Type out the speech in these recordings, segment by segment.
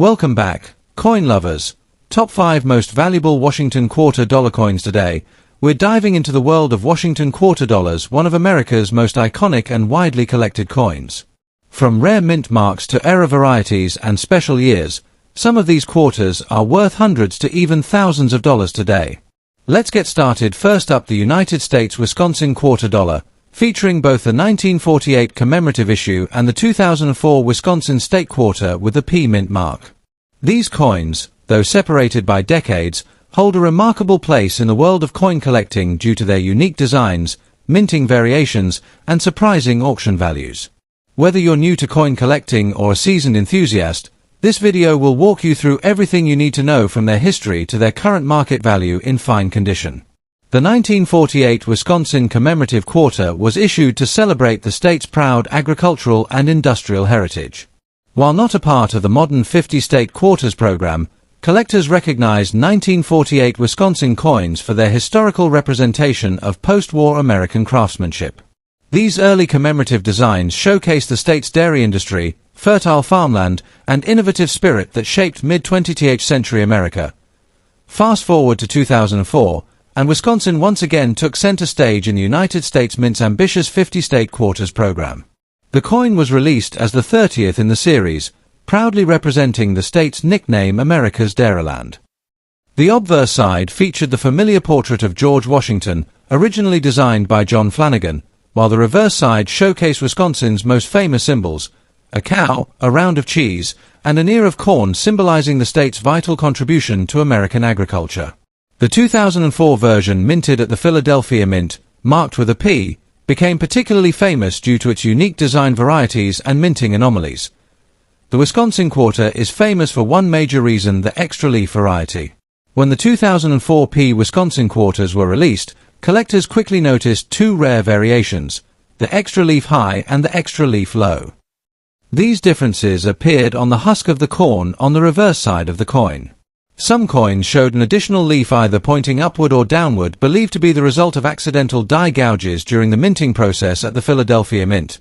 Welcome back, coin lovers. Top 5 most valuable Washington quarter dollar coins today. We're diving into the world of Washington quarter dollars, one of America's most iconic and widely collected coins. From rare mint marks to era varieties and special years, some of these quarters are worth hundreds to even thousands of dollars today. Let's get started. First up, the United States Wisconsin quarter dollar, featuring both the 1948 commemorative issue and the 2004 Wisconsin state quarter with the P mint mark. These coins, though separated by decades, hold a remarkable place in the world of coin collecting due to their unique designs, minting variations, and surprising auction values. Whether you're new to coin collecting or a seasoned enthusiast, this video will walk you through everything you need to know from their history to their current market value in fine condition. The 1948 Wisconsin commemorative quarter was issued to celebrate the state's proud agricultural and industrial heritage. While not a part of the modern 50-state quarters program, collectors recognized 1948 Wisconsin coins for their historical representation of post-war American craftsmanship. These early commemorative designs showcase the state's dairy industry, fertile farmland, and innovative spirit that shaped mid-20th century America. Fast forward to 2004, and Wisconsin once again took center stage in the United States Mint's ambitious 50-state quarters program. The coin was released as the 30th in the series, proudly representing the state's nickname America's Dairyland. The obverse side featured the familiar portrait of George Washington, originally designed by John Flanagan, while the reverse side showcased Wisconsin's most famous symbols: a cow, a round of cheese, and an ear of corn, symbolizing the state's vital contribution to American agriculture. The 2004 version, minted at the Philadelphia Mint, marked with a P, became particularly famous due to its unique design varieties and minting anomalies. The Wisconsin quarter is famous for one major reason: the extra leaf variety. When the 2004 P Wisconsin quarters were released, collectors quickly noticed two rare variations: the extra leaf high and the extra leaf low. These differences appeared on the husk of the corn on the reverse side of the coin. Some coins showed an additional leaf either pointing upward or downward, believed to be the result of accidental die gouges during the minting process at the Philadelphia Mint.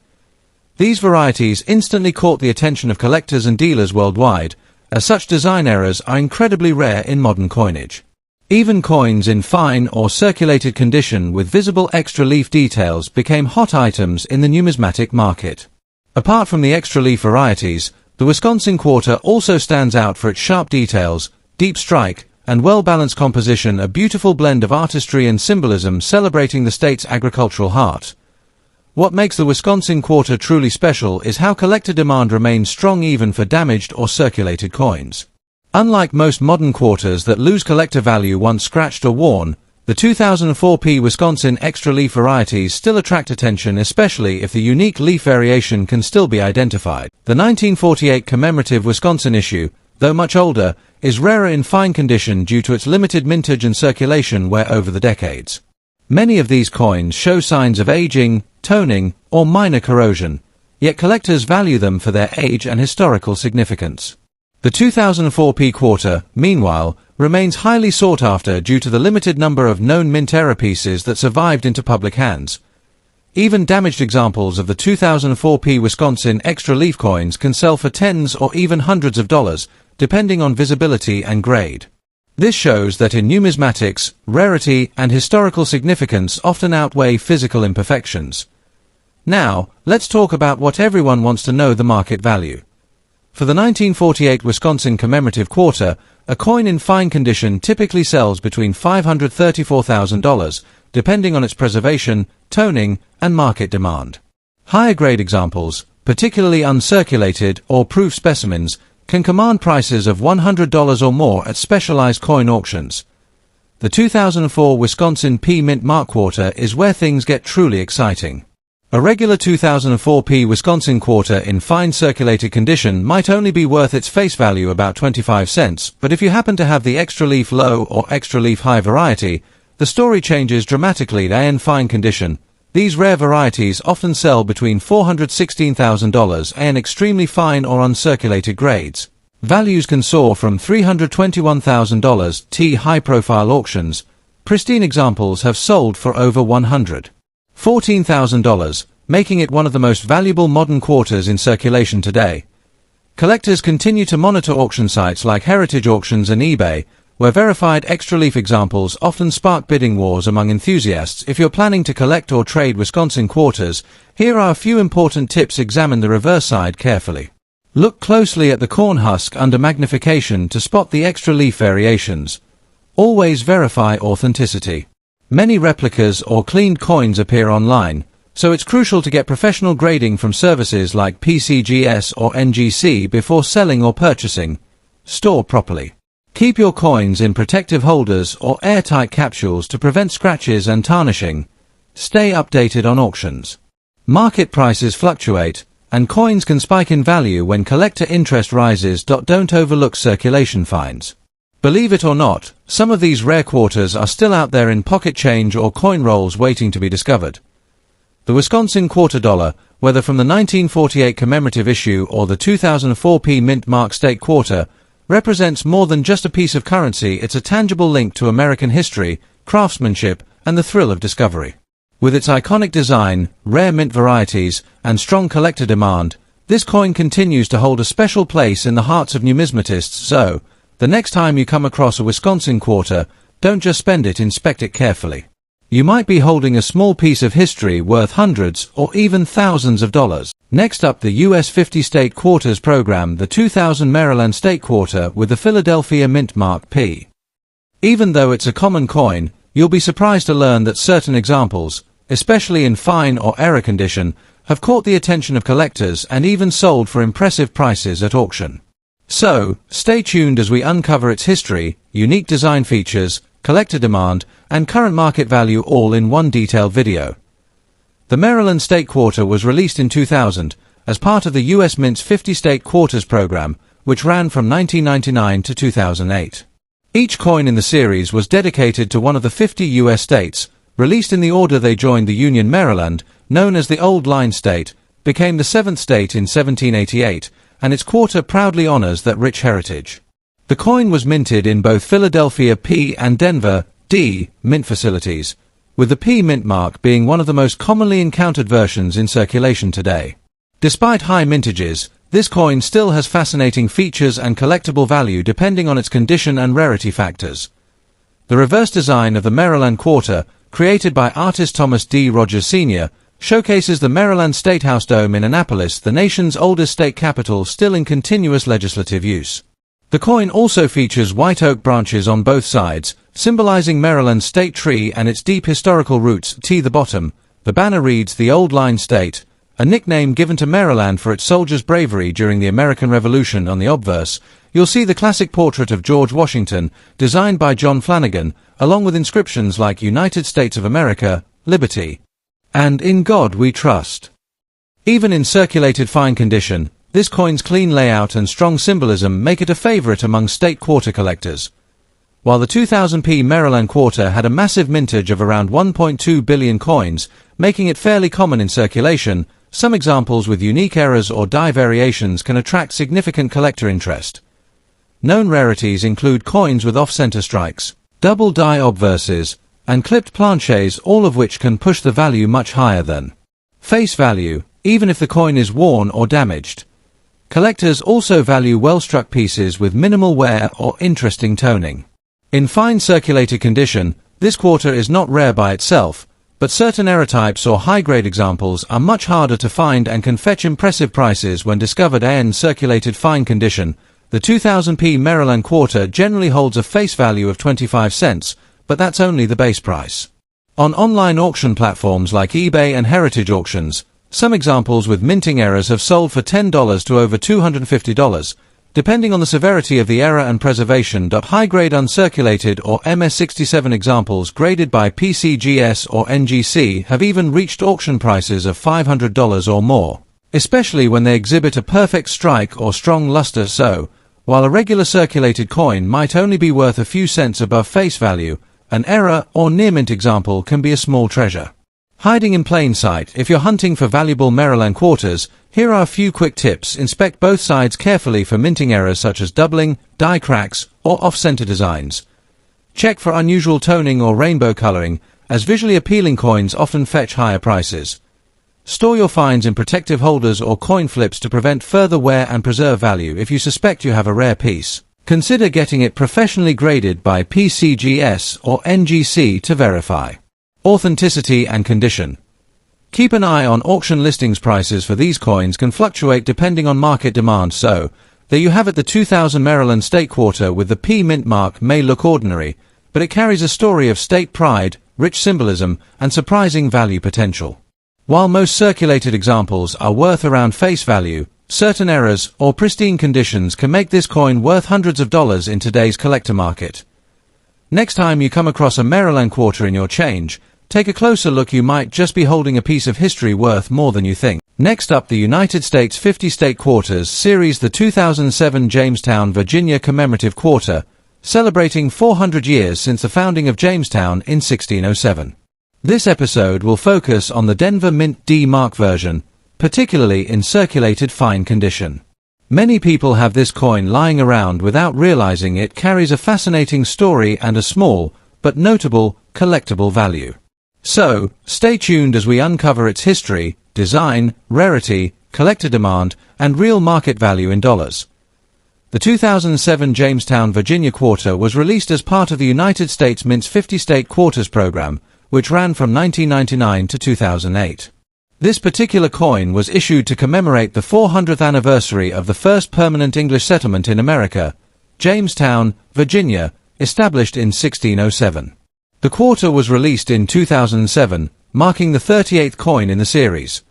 These varieties instantly caught the attention of collectors and dealers worldwide, as such design errors are incredibly rare in modern coinage. Even coins in fine or circulated condition with visible extra leaf details became hot items in the numismatic market. Apart from the extra leaf varieties, the Wisconsin quarter also stands out for its sharp details, deep strike, and well-balanced composition, a beautiful blend of artistry and symbolism celebrating the state's agricultural heart. What makes the Wisconsin quarter truly special is how collector demand remains strong even for damaged or circulated coins. Unlike most modern quarters that lose collector value once scratched or worn, the 2004 P Wisconsin extra leaf varieties still attract attention, especially if the unique leaf variation can still be identified. The 1948 commemorative Wisconsin issue, though much older, is rarer in fine condition due to its limited mintage and circulation wear over the decades. Many of these coins show signs of aging, toning, or minor corrosion, yet collectors value them for their age and historical significance. The 2004 P quarter, meanwhile, remains highly sought after due to the limited number of known mint era pieces that survived into public hands. Even damaged examples of the 2004 P Wisconsin extra leaf coins can sell for tens or even hundreds of dollars, depending on visibility and grade. This shows that in numismatics, rarity and historical significance often outweigh physical imperfections. Now, let's talk about what everyone wants to know: the market value. For the 1948 Wisconsin commemorative quarter, a coin in fine condition typically sells between $534,000, depending on its preservation, toning, and market demand. Higher grade examples, particularly uncirculated or proof specimens, can command prices of $100 or more at specialized coin auctions. The 2004 Wisconsin P Mint Mark quarter is where things get truly exciting. A regular 2004 P Wisconsin quarter in fine circulated condition might only be worth its face value, about 25 cents, but if you happen to have the extra leaf low or extra leaf high variety, the story changes dramatically. In fine condition, these rare varieties often sell between $416,000 and extremely fine or uncirculated grades. Values can soar from $321,000 to high-profile auctions. Pristine examples have sold for over $114,000, making it one of the most valuable modern quarters in circulation today. Collectors continue to monitor auction sites like heritage auctions and eBay, where verified extra-leaf examples often spark bidding wars among enthusiasts. If you're planning to collect or trade Wisconsin quarters, here are a few important tips. Examine the reverse side carefully. Look closely at the corn husk under magnification to spot the extra-leaf variations. Always verify authenticity. Many replicas or cleaned coins appear online, so it's crucial to get professional grading from services like PCGS or NGC before selling or purchasing. Store properly. Keep your coins in protective holders or airtight capsules to prevent scratches and tarnishing. Stay updated on auctions. Market prices fluctuate, and coins can spike in value when collector interest rises. Don't overlook circulation finds. Believe it or not, some of these rare quarters are still out there in pocket change or coin rolls waiting to be discovered. The Wisconsin quarter dollar, whether from the 1948 commemorative issue or the 2004 mint mark state quarter, represents more than just a piece of currency. It's a tangible link to American history, craftsmanship, and the thrill of discovery. With its iconic design, rare mint varieties, and strong collector demand, this coin continues to hold a special place in the hearts of numismatists. So, the next time you come across a Wisconsin quarter, don't just spend it, inspect it carefully. You might be holding a small piece of history worth hundreds or even thousands of dollars. Next up, the U.S. 50 State Quarters program, the 2000 Maryland State Quarter with the Philadelphia Mint Mark P. Even though it's a common coin, you'll be surprised to learn that certain examples, especially in fine or error condition, have caught the attention of collectors and even sold for impressive prices at auction. So, stay tuned as we uncover its history, unique design features, collector demand, and current market value all in one detailed video. The Maryland State Quarter was released in 2000 as part of the U.S. Mint's 50 State Quarters program, which ran from 1999 to 2008. Each coin in the series was dedicated to one of the 50 U.S. states, released in the order they joined the Union. Maryland, known as the Old Line State, became the seventh state in 1788, and its quarter proudly honors that rich heritage. The coin was minted in both Philadelphia P and Denver D mint facilities, with the P mint mark being one of the most commonly encountered versions in circulation today. Despite high mintages, this coin still has fascinating features and collectible value depending on its condition and rarity factors. The reverse design of the Maryland Quarter, created by artist Thomas D. Rogers Sr., showcases the Maryland State House Dome in Annapolis, the nation's oldest state capital, still in continuous legislative use. The coin also features white oak branches on both sides, symbolizing Maryland's state tree and its deep historical roots. The bottom, the banner reads "The Old Line State," a nickname given to Maryland for its soldiers' bravery during the American Revolution. On the obverse, you'll see the classic portrait of George Washington, designed by John Flanagan, along with inscriptions like "United States of America, Liberty," and "In God We Trust." Even in circulated fine condition, this coin's clean layout and strong symbolism make it a favorite among state quarter collectors. While the 2000 Maryland Quarter had a massive mintage of around 1.2 billion coins, making it fairly common in circulation, some examples with unique errors or die variations can attract significant collector interest. Known rarities include coins with off-center strikes, double die obverses, and clipped planchets, all of which can push the value much higher than face value, even if the coin is worn or damaged. Collectors also value well-struck pieces with minimal wear or interesting toning. In fine circulated condition, this quarter is not rare by itself, but certain error types or high-grade examples are much harder to find and can fetch impressive prices when discovered. In circulated fine condition, the 2000 Maryland Quarter generally holds a face value of 25 cents, but that's only the base price. On online auction platforms like eBay and heritage auctions, some examples with minting errors have sold for $10 to over $250, depending on the severity of the error and preservation. High-grade uncirculated or MS67 examples graded by PCGS or NGC have even reached auction prices of $500 or more, especially when they exhibit a perfect strike or strong luster. So, while a regular circulated coin might only be worth a few cents above face value, an error or near-mint example can be a small treasure. Hiding in plain sight. If you're hunting for valuable Maryland quarters, here are a few quick tips. Inspect both sides carefully for minting errors such as doubling, die cracks, or off-center designs. Check for unusual toning or rainbow coloring, as visually appealing coins often fetch higher prices. Store your finds in protective holders or coin flips to prevent further wear and preserve value. If you suspect you have a rare piece, consider getting it professionally graded by PCGS or NGC to verify authenticity and condition. Keep an eye on auction listings. Prices for these coins can fluctuate depending on market demand. So, there you have it. The 2000 Maryland State Quarter with the P mint mark may look ordinary, but it carries a story of state pride, rich symbolism, and surprising value potential. While most circulated examples are worth around face value, certain errors or pristine conditions can make this coin worth hundreds of dollars in today's collector market. Next time you come across a Maryland quarter in your change, take a closer look. You might just be holding a piece of history worth more than you think. Next up, the United States 50 State Quarters Series, the 2007 Jamestown, Virginia Commemorative Quarter, celebrating 400 years since the founding of Jamestown in 1607. This episode will focus on the Denver Mint D mark version, particularly in circulated fine condition. Many people have this coin lying around without realizing it carries a fascinating story and a small, but notable, collectible value. So, stay tuned as we uncover its history, design, rarity, collector demand, and real market value in dollars. The 2007 Jamestown, Virginia Quarter was released as part of the United States Mint's 50 State Quarters program, which ran from 1999 to 2008. This particular coin was issued to commemorate the 400th anniversary of the first permanent English settlement in America, Jamestown, Virginia, established in 1607. The quarter was released in 2007, marking the 38th coin in the series.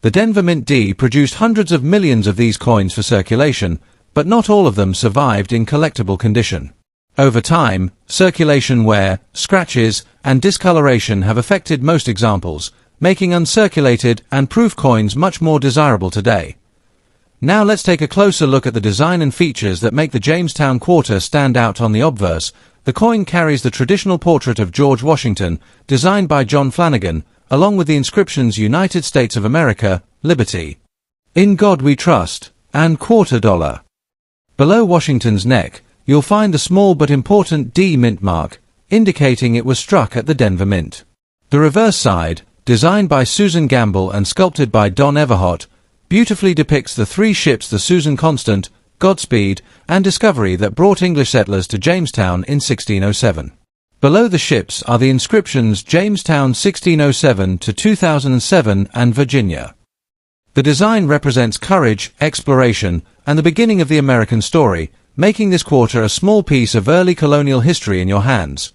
The Denver Mint D produced hundreds of millions of these coins for circulation, but not all of them survived in collectible condition. Over time, circulation wear, scratches, and discoloration have affected most examples, making uncirculated and proof coins much more desirable today. Now let's take a closer look at the design and features that make the Jamestown Quarter stand out. On the obverse, the coin carries the traditional portrait of George Washington, designed by John Flanagan, along with the inscriptions United States of America, Liberty, In God We Trust, and Quarter Dollar. Below Washington's neck, you'll find the small but important D mint mark, indicating it was struck at the Denver Mint. The reverse side, designed by Susan Gamble and sculpted by Don Everhart, beautifully depicts the three ships, the Susan Constant, Godspeed, and Discovery, that brought English settlers to Jamestown in 1607. Below the ships are the inscriptions Jamestown 1607 to 2007 and Virginia. The design represents courage, exploration, and the beginning of the American story, making this quarter a small piece of early colonial history in your hands.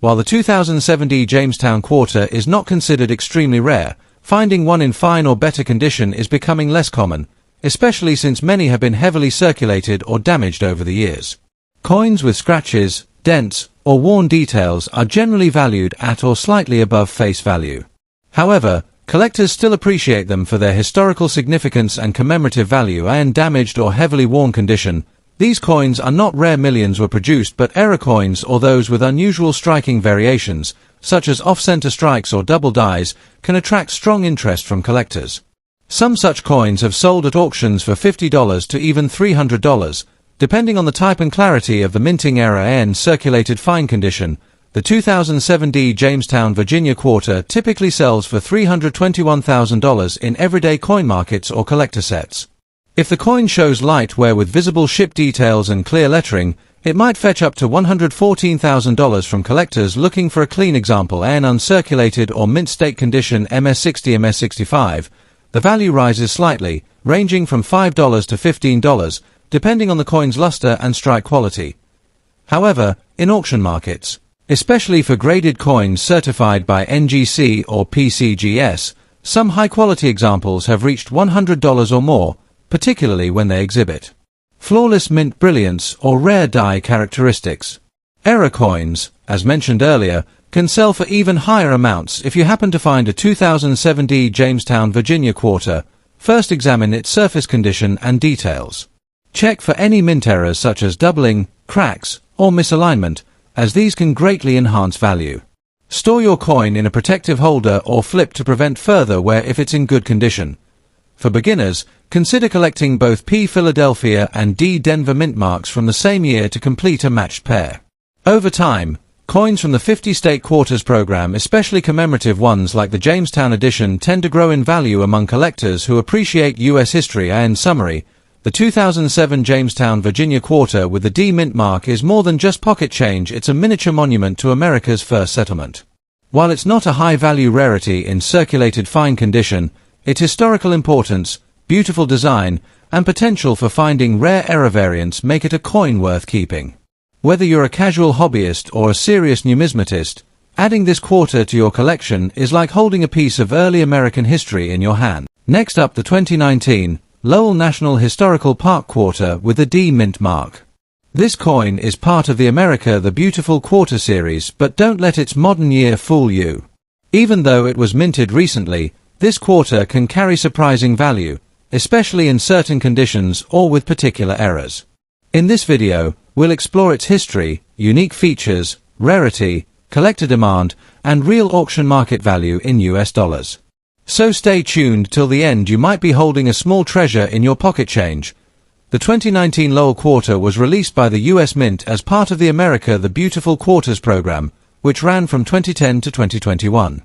While the 2007 Jamestown Quarter is not considered extremely rare, finding one in fine or better condition is becoming less common, especially since many have been heavily circulated or damaged over the years. Coins with scratches, dents, or worn details are generally valued at or slightly above face value. However, collectors still appreciate them for their historical significance and commemorative value. In damaged or heavily worn condition, these coins are not rare. Millions were produced, but error coins or those with unusual striking variations, such as off-center strikes or double dies, can attract strong interest from collectors. Some such coins have sold at auctions for $50 to even $300, depending on the type and clarity of the minting error and circulated fine condition. The 2007 Jamestown, Virginia Quarter typically sells for $321,000 in everyday coin markets or collector sets. If the coin shows light wear with visible ship details and clear lettering, it might fetch up to $114,000 from collectors looking for a clean example. In uncirculated or mint state condition MS60 MS65, the value rises slightly, ranging from $5 to $15, depending on the coin's luster and strike quality. However, in auction markets, especially for graded coins certified by NGC or PCGS, some high-quality examples have reached $100 or more, particularly when they exhibit flawless mint brilliance or rare die characteristics. Error coins, as mentioned earlier, can sell for even higher amounts. If you happen to find a 2007 Jamestown, Virginia Quarter, first examine its surface condition and details. Check for any mint errors such as doubling, cracks, or misalignment, as these can greatly enhance value. Store your coin in a protective holder or flip to prevent further wear if it's in good condition. For beginners, consider collecting both P Philadelphia and D Denver mint marks from the same year to complete a matched pair. Over time, Coins from the 50-state quarters program, especially commemorative ones like the Jamestown edition, tend to grow in value among collectors who appreciate U.S. history. In summary, the 2007 Jamestown, Virginia quarter with the D mint mark is more than just pocket change. It's a miniature monument to America's first settlement. While it's not a high-value rarity in circulated fine condition, its historical importance, beautiful design, and potential for finding rare error variants make it a coin worth keeping. Whether you're a casual hobbyist or a serious numismatist, adding this quarter to your collection is like holding a piece of early American history in your hand. Next up, the 2019 Lowell National Historical Park quarter with the D mint mark. This coin is part of the America the Beautiful quarter series, but don't let its modern year fool you. Even though it was minted recently, this quarter can carry surprising value, especially in certain conditions or with particular errors. In this video, we'll explore its history, unique features, rarity, collector demand, and real auction market value in US dollars. So stay tuned till the end. You might be holding a small treasure in your pocket change. The 2019 Lowell quarter was released by the US Mint as part of the America the Beautiful quarters program, which ran from 2010 to 2021.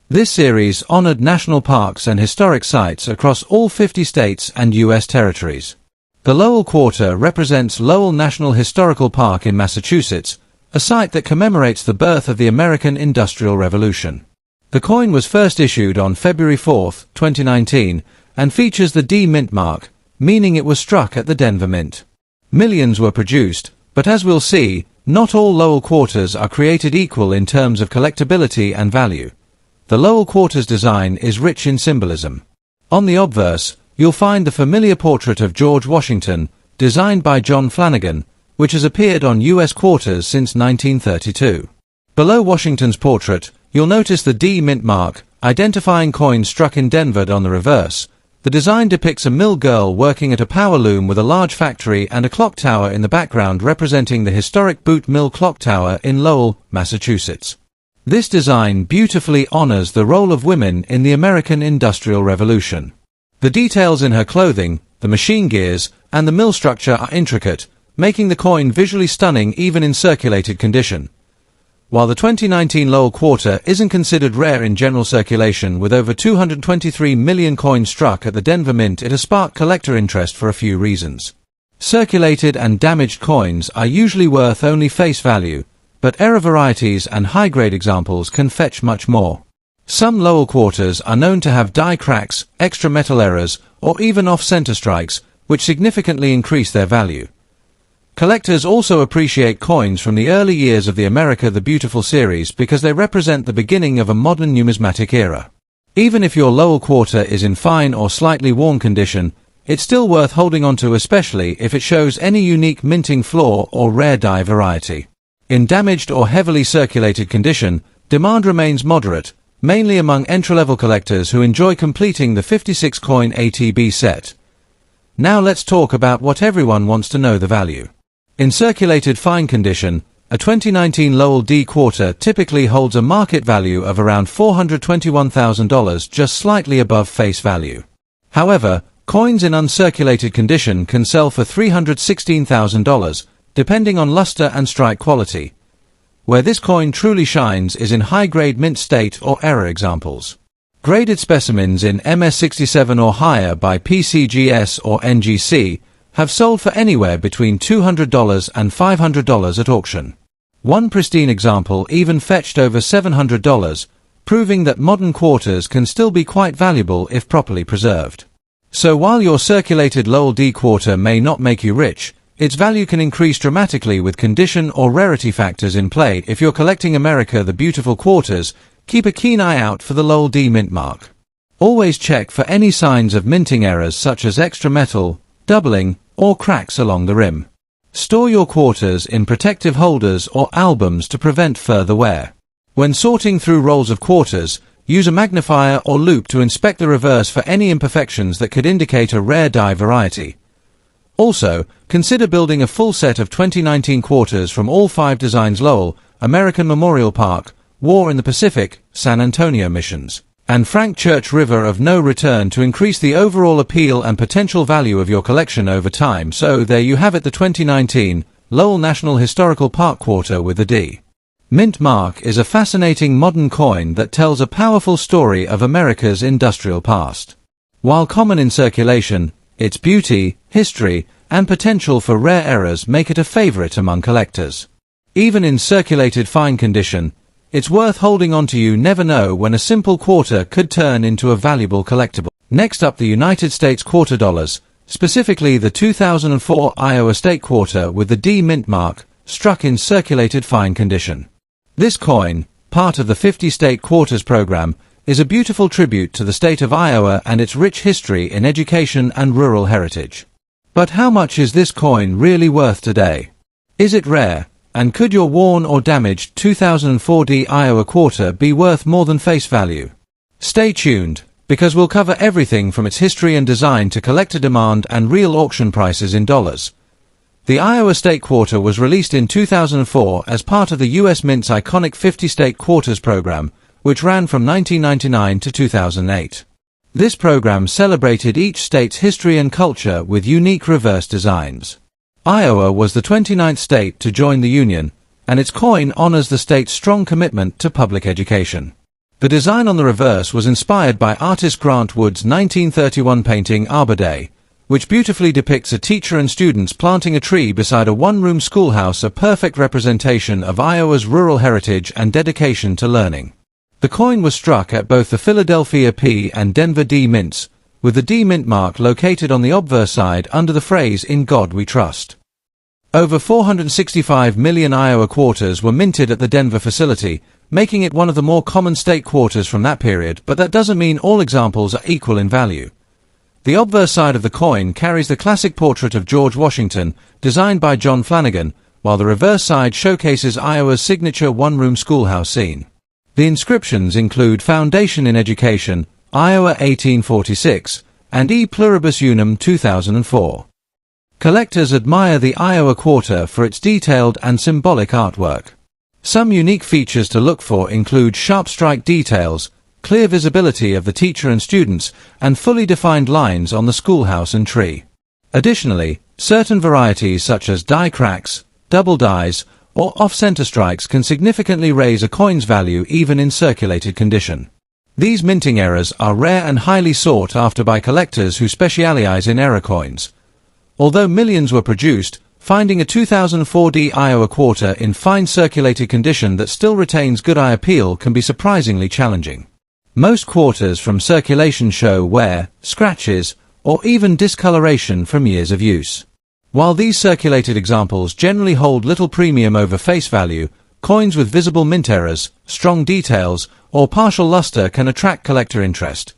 This series honored national parks and historic sites across all 50 states and US territories. The Lowell quarter represents Lowell National Historical Park in Massachusetts, a site that commemorates the birth of the American Industrial Revolution. The coin was first issued on February 4, 2019, and features the D mint mark, meaning it was struck at the Denver Mint. Millions were produced, but as we'll see, not all Lowell quarters are created equal in terms of collectability and value. The Lowell quarters design is rich in symbolism. On the obverse, you'll find the familiar portrait of George Washington, designed by John Flanagan, which has appeared on U.S. quarters since 1932. Below Washington's portrait, you'll notice the D mint mark, identifying coins struck in Denver. On the reverse, the design depicts a mill girl working at a power loom with a large factory and a clock tower in the background representing the historic Boot Mill Clock Tower in Lowell, Massachusetts. This design beautifully honors the role of women in the American Industrial Revolution. The details in her clothing, the machine gears, and the mill structure are intricate, making the coin visually stunning even in circulated condition. While the 2019 Lowell quarter isn't considered rare in general circulation, with over 223 million coins struck at the Denver Mint, it has sparked collector interest for a few reasons. Circulated and damaged coins are usually worth only face value, but error varieties and high-grade examples can fetch much more. Some Lowell quarters are known to have die cracks, extra metal errors, or even off-center strikes, which significantly increase their value. Collectors also appreciate coins from the early years of the America the Beautiful series because they represent the beginning of a modern numismatic era. Even if your Lowell quarter is in fine or slightly worn condition, it's still worth holding onto, especially if it shows any unique minting flaw or rare die variety. In damaged or heavily circulated condition, demand remains moderate, mainly among entry-level collectors who enjoy completing the 56-coin ATB set. Now let's talk about what everyone wants to know: the value. In circulated fine condition, a 2019 Lowell D quarter typically holds a market value of around $421,000, just slightly above face value. However, coins in uncirculated condition can sell for $316,000, depending on luster and strike quality. Where this coin truly shines is in high-grade mint state or error examples. Graded specimens in MS67 or higher by PCGS or NGC have sold for anywhere between $200 and $500 at auction. One pristine example even fetched over $700, proving that modern quarters can still be quite valuable if properly preserved. So while your circulated Lowell D quarter may not make you rich, its value can increase dramatically with condition or rarity factors in play. If you're collecting America the Beautiful quarters, keep a keen eye out for the Lowell D mint mark. Always check for any signs of minting errors such as extra metal, doubling, or cracks along the rim. Store your quarters in protective holders or albums to prevent further wear. When sorting through rolls of quarters, use a magnifier or loupe to inspect the reverse for any imperfections that could indicate a rare die variety. Also, consider building a full set of 2019 quarters from all 5 designs: Lowell, American Memorial Park, War in the Pacific, San Antonio missions, and Frank Church River of No Return to increase the overall appeal and potential value of your collection over time. So there you have it, the 2019 Lowell National Historical Park quarter with the D. Mint mark is a fascinating modern coin that tells a powerful story of America's industrial past. While common in circulation, its beauty, history, and potential for rare errors make it a favorite among collectors. Even in circulated fine condition, it's worth holding onto. You never know when a simple quarter could turn into a valuable collectible. Next up, the United States quarter dollars, specifically the 2004 Iowa State quarter with the D mint mark, struck in circulated fine condition. This coin, part of the 50-state quarters program, is a beautiful tribute to the state of Iowa and its rich history in education and rural heritage. But how much is this coin really worth today? Is it rare? And could your worn or damaged 2004 D Iowa quarter be worth more than face value? Stay tuned, because we'll cover everything from its history and design to collector demand and real auction prices in dollars. The Iowa State quarter was released in 2004 as part of the U.S. Mint's iconic 50-state quarters program, which ran from 1999 to 2008. This program celebrated each state's history and culture with unique reverse designs. Iowa was the 29th state to join the Union, and its coin honors the state's strong commitment to public education. The design on the reverse was inspired by artist Grant Wood's 1931 painting Arbor Day, which beautifully depicts a teacher and students planting a tree beside a one-room schoolhouse, a perfect representation of Iowa's rural heritage and dedication to learning. The coin was struck at both the Philadelphia P and Denver D mints, with the D mint mark located on the obverse side under the phrase "In God We Trust." Over 465 million Iowa quarters were minted at the Denver facility, making it one of the more common state quarters from that period, but that doesn't mean all examples are equal in value. The obverse side of the coin carries the classic portrait of George Washington, designed by John Flanagan, while the reverse side showcases Iowa's signature one-room schoolhouse scene. The inscriptions include Foundation in Education, Iowa 1846, and E Pluribus Unum 2004. Collectors admire the Iowa quarter for its detailed and symbolic artwork. Some unique features to look for include sharp strike details, clear visibility of the teacher and students, and fully defined lines on the schoolhouse and tree. Additionally, certain varieties such as die cracks, double dies, or off-center strikes can significantly raise a coin's value even in circulated condition. These minting errors are rare and highly sought after by collectors who specialize in error coins. Although millions were produced, finding a 2004 D Iowa quarter in fine circulated condition that still retains good eye appeal can be surprisingly challenging. Most quarters from circulation show wear, scratches, or even discoloration from years of use. While these circulated examples generally hold little premium over face value, coins with visible mint errors, strong details, or partial luster can attract collector interest.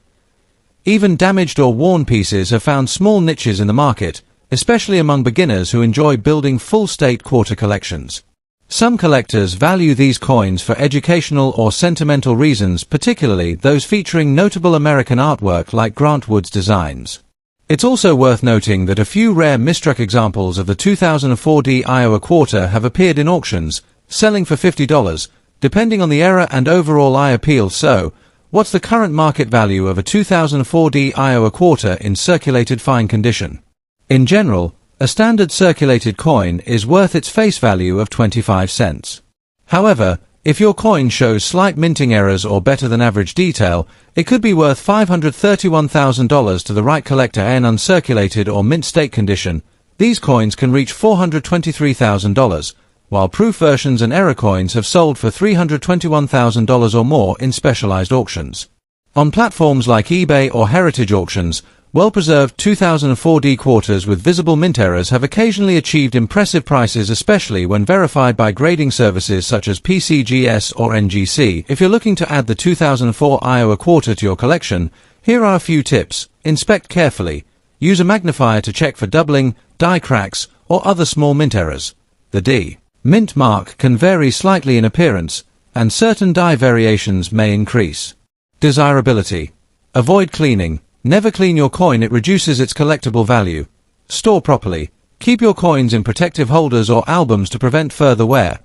Even damaged or worn pieces have found small niches in the market, especially among beginners who enjoy building full-state quarter collections. Some collectors value these coins for educational or sentimental reasons, particularly those featuring notable American artwork like Grant Wood's designs. It's also worth noting that a few rare misstruck examples of the 2004 D Iowa quarter have appeared in auctions, selling for $50, depending on the error and overall eye appeal. So, what's the current market value of a 2004 D Iowa quarter in circulated fine condition? In general, a standard circulated coin is worth its face value of 25 cents. However, if your coin shows slight minting errors or better than average detail, it could be worth $531,000 to the right collector. In uncirculated or mint state condition, these coins can reach $423,000, while proof versions and error coins have sold for $321,000 or more in specialized auctions. On platforms like eBay or heritage auctions, well-preserved 2004 D quarters with visible mint errors have occasionally achieved impressive prices, especially when verified by grading services such as PCGS or NGC. If you're looking to add the 2004 Iowa quarter to your collection, here are a few tips. Inspect carefully. Use a magnifier to check for doubling, die cracks, or other small mint errors. The D mint mark can vary slightly in appearance, and certain die variations may increase. Desirability. Avoid cleaning. Never clean your coin, it reduces its collectible value. Store properly. Keep your coins in protective holders or albums to prevent further wear.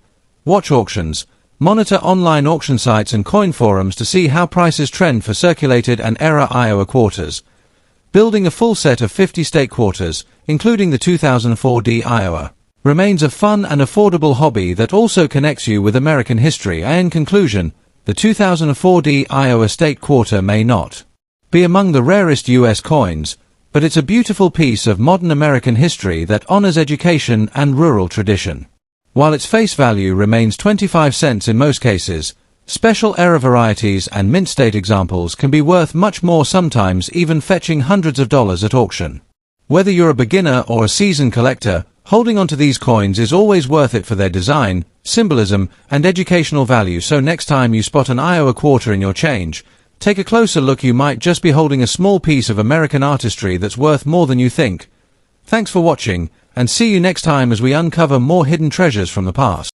Watch auctions. Monitor online auction sites and coin forums to see how prices trend for circulated and error Iowa quarters. Building a full set of 50 state quarters, including the 2004 D Iowa. remains a fun and affordable hobby that also connects you with American history. And in conclusion, the 2004 Iowa State Quarter may not be among the rarest U.S. coins, but it's a beautiful piece of modern American history that honors education and rural tradition. While its face value remains 25 cents in most cases, special era varieties and mint state examples can be worth much more, sometimes even fetching hundreds of dollars at auction. Whether you're a beginner or a seasoned collector, holding onto these coins is always worth it for their design, symbolism, and educational value. So next time you spot an Iowa quarter in your change, take a closer look. You might just be holding a small piece of American artistry that's worth more than you think. Thanks for watching, and see you next time as we uncover more hidden treasures from the past.